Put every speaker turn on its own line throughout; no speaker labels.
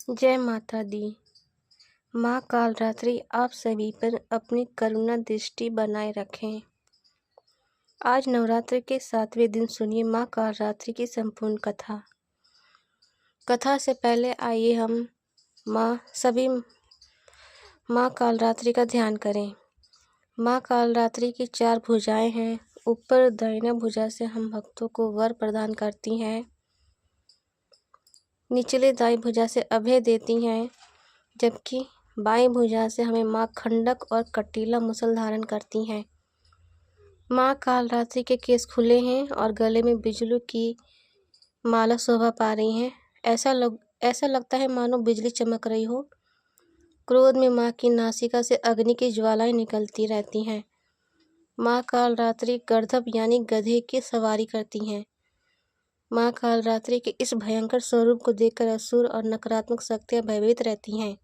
जय माता दी। माँ कालरात्रि आप सभी पर अपनी करुणा दृष्टि बनाए रखें। आज नवरात्र के 7वें दिन सुनिए माँ कालरात्रि की संपूर्ण कथा। कथा से पहले आइए हम सभी माँ कालरात्रि का ध्यान करें। माँ कालरात्रि की 4 भुजाएं हैं। ऊपर दाहिना भुजा से हम भक्तों को वर प्रदान करती हैं। निचले दाई भुजा से अभय देती हैं, जबकि बाईं भुजा से हमें माँ खंडक और कटीला मुसल धारण करती हैं। माँ कालरात्रि के केस खुले हैं और गले में बिजली की माला शोभा पा रही हैं। ऐसा लगता है मानो बिजली चमक रही हो। क्रोध में माँ की नासिका से अग्नि की ज्वालाएं निकलती रहती हैं। माँ कालरात्रि गर्दभ यानी गधे की सवारी करती हैं। माँ कालरात्रि के इस भयंकर स्वरूप को देखकर असुर और नकारात्मक शक्तियाँ भयभीत रहती हैं,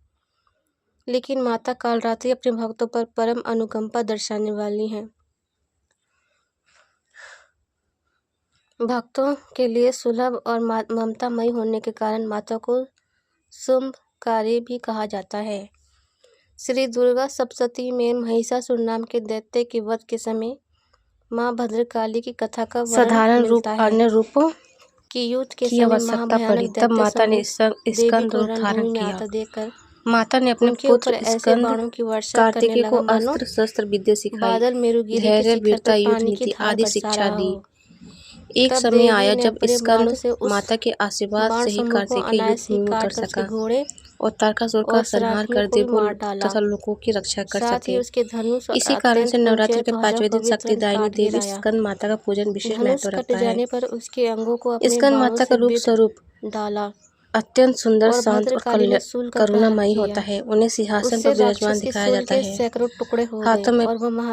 लेकिन माता कालरात्रि अपने भक्तों पर परम अनुकंपा दर्शाने वाली हैं। भक्तों के लिए सुलभ और ममतामयी होने के कारण माता को शुंभकारी भी कहा जाता है। श्री दुर्गा सप्तशती में महिषासुर नाम के दैत्य के वध के समय माँ भद्रकाली की कथा का
साधारण रूप अन्य रूपों
की युद्ध के
की
समय
आवश्यकता पड़ी, तब माता ने स्कंद रूप धारण किया।
देखकर
माता ने अपने पुत्र स्कंद कार्तिकेय को अस्त्र शस्त्र विद्या सिखाई, धैर्य, वीरता, युद्ध नीति आदि शिक्षा दी। एक समय आया जब स्कंद माता के आशीर्वाद से ही कार्तिकेय युद्ध में उतर सका और तारकासुर का संहार कर देवों तथा लोगों की रक्षा कर सके। इसी कारण से नवरात्र के 5वें दिन शक्तिदायिनी देवी स्कंद माता का पूजन विशेष महत्व रखता है। स्कंद माता का रूप स्वरूप डाला अत्यंत सुंदर, शांत और करुणामयी होता है। उन्हें सिंहासन पर विराजमान दिखाया जाता है। हाथों में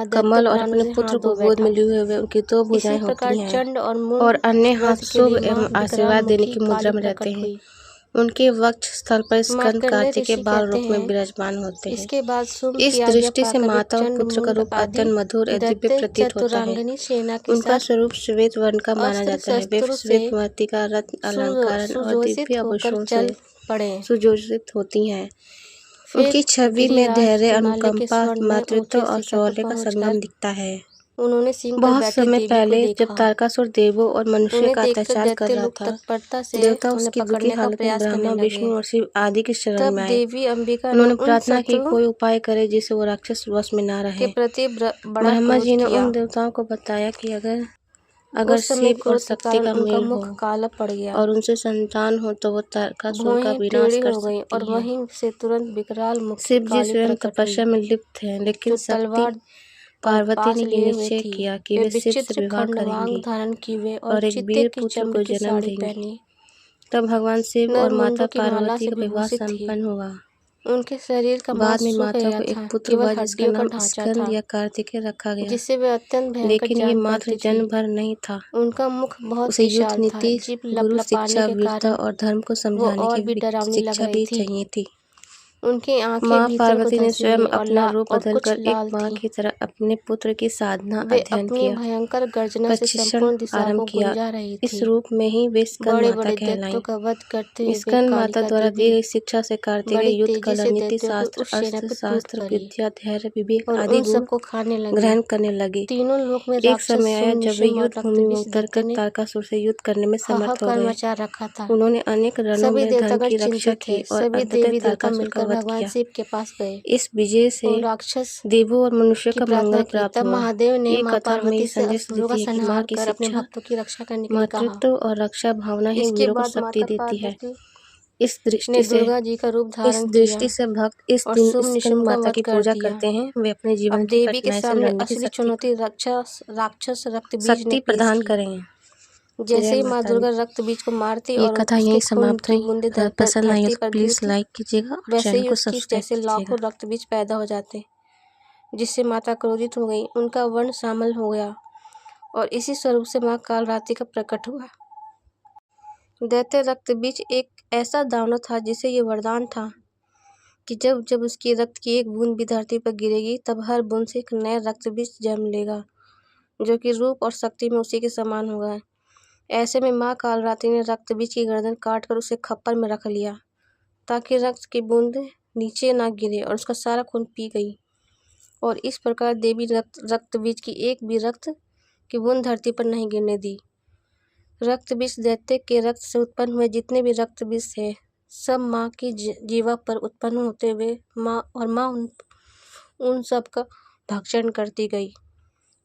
कमल और अपने पुत्र को गोद में लिए हुए उनकी 2 भुजाएं होती हैं और अन्य हाथ शुभ एवं आशीर्वाद देने की मुद्रा में रहते हैं। उनके वक्ष स्थल पर स्कंद कार्तिकेय बाल रूप में विराजमान होते हैं। इस दृष्टि से माता और पुत्र का रूप अत्यंत मधुर और दिव्य प्रतीत होता है। उनका स्वरूप श्वेत वर्ण का माना जाता है। वे श्वेत मोती का रत्न अलंकार और दिव्य आभूषणों से सुजोषित होती हैं। उनकी छवि में धैर्य, अनुकंपा, मातृत्व और शौर्य का संगम दिखता है। बहुत समय पहले जब तारकासुर देवों और मनुष्य का अत्याचार कर रहा था, देवता उसकी बुरी हालत में ब्रह्मा, विष्णु और शिव आदि के शरण में आए। उन्होंने प्रार्थना की कोई उपाय करे जिससे वो राक्षस वश में न रहे। ब्रह्मा जी ने उन देवताओं को बताया कि अगर शिव और शक्ति का मेल हो और उनसे संतान हो तो वो तारकासुर का विनाश कर सकती है। शिव जी स्वयं तपस्या में लिप्त हैं, लेकिन शक्ति पार्वती ने ये निश्चय किया कि वे शिव से विवाह करेंगी और एक वीर पुत्र को जन्म देंगी। तब भगवान शिव और माता पार्वती का विवाह संपन्न हुआ। उनके शरीर का बाद में माता को एक पुत्र हुआ जिसका नाम स्कंद या कार्तिकेय रखा गया। लेकिन ये मात्र जन्म भर नहीं था। उनका मुख बहुत उसे युद्ध नीति, गुरु शिक्षा, वीरता और धर्म को समझाने की शिक्षा भी चाहिए थी। उनकी माँ पार्वती ने स्वयं अपना रूप बदलकर एक माँ की तरह अपने पुत्र की साधना अध्ययन किया, प्रशिक्षण आरंभ किया। इस रूप में ही वे स्कंद माता कहलाईं। स्कंद माता द्वारा दी गई शिक्षा से कार्तिकेय युद्ध, कला, नीति शास्त्र, अस्त्र शास्त्र, विद्या, धैर्य, विवेक आदि गुण ग्रहण करने लगे। एक समय आया जब वे युद्ध भूमि में उतरकर तारकासुर से युद्ध करने में समर्थ हो गए। उन्होंने अनेक रणों में धर्म की रक्षा की और अंततः तारकासुर का भगवान शिव के पास गए। इस विजय से राक्षस देवों और मनुष्यों का मंगल प्राप्त हुआ। महादेव ने कथा में संदेश देती है कि माँ की शिक्षा, मातृत्व और रक्षा भावना ही वीरों को शक्ति देती है। इस दृष्टि से भक्त इस दिन स्कंद माता की पूजा करते हैं। वे अपने जीवन की कठिनाई से लड़ने की शक्ति प्रदान करें। जैसे ही माँ दुर्गा रक्त बीज को मारती और कथा यही समाप्त हुई। पसंद आई तो प्लीज लाइक कीजिएगा और चैनल को सब्सक्राइब कीजिएगा। लाखों रक्त बीज पैदा हो जाते, जिससे माता क्रोधित हो गई। उनका वर्ण शामिल हो गया और इसी स्वरूप से माँ कालरात्रि का प्रकट हुआ। दैत्य रक्त बीज एक ऐसा दानव था जिसे ये वरदान था कि जब जब उसकी रक्त की एक बूंद भी धरती पर गिरेगी तब हर बूंद से एक नया रक्त बीज जन्म लेगा, जो कि रूप और शक्ति में उसी के समान होगा। ऐसे में माँ कालरात्रि ने रक्त बीज की गर्दन काटकर उसे खप्पर में रख लिया
ताकि रक्त की बूंद नीचे ना गिरे और उसका सारा खून पी गई। और इस प्रकार देवी रक्त बीज की एक भी रक्त की बूंद धरती पर नहीं गिरने दी। रक्त बीज दैत्य के रक्त से उत्पन्न हुए जितने भी रक्त बीज थे सब माँ की जीवा पर उत्पन्न होते हुए माँ उन सब का भक्षण करती गई।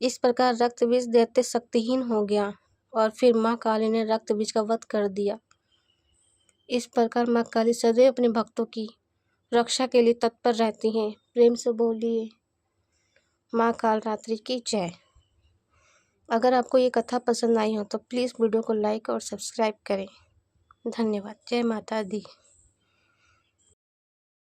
इस प्रकार रक्त बीज दैत्य शक्तिहीन हो गया और फिर माँ काली ने रक्त बीज का वध कर दिया। इस प्रकार माँ काली सदैव अपने भक्तों की रक्षा के लिए तत्पर रहती हैं। प्रेम से बोलिए माँ कालरात्रि की जय। अगर आपको ये कथा पसंद आई हो तो प्लीज़ वीडियो को लाइक और सब्सक्राइब करें। धन्यवाद। जय माता दी।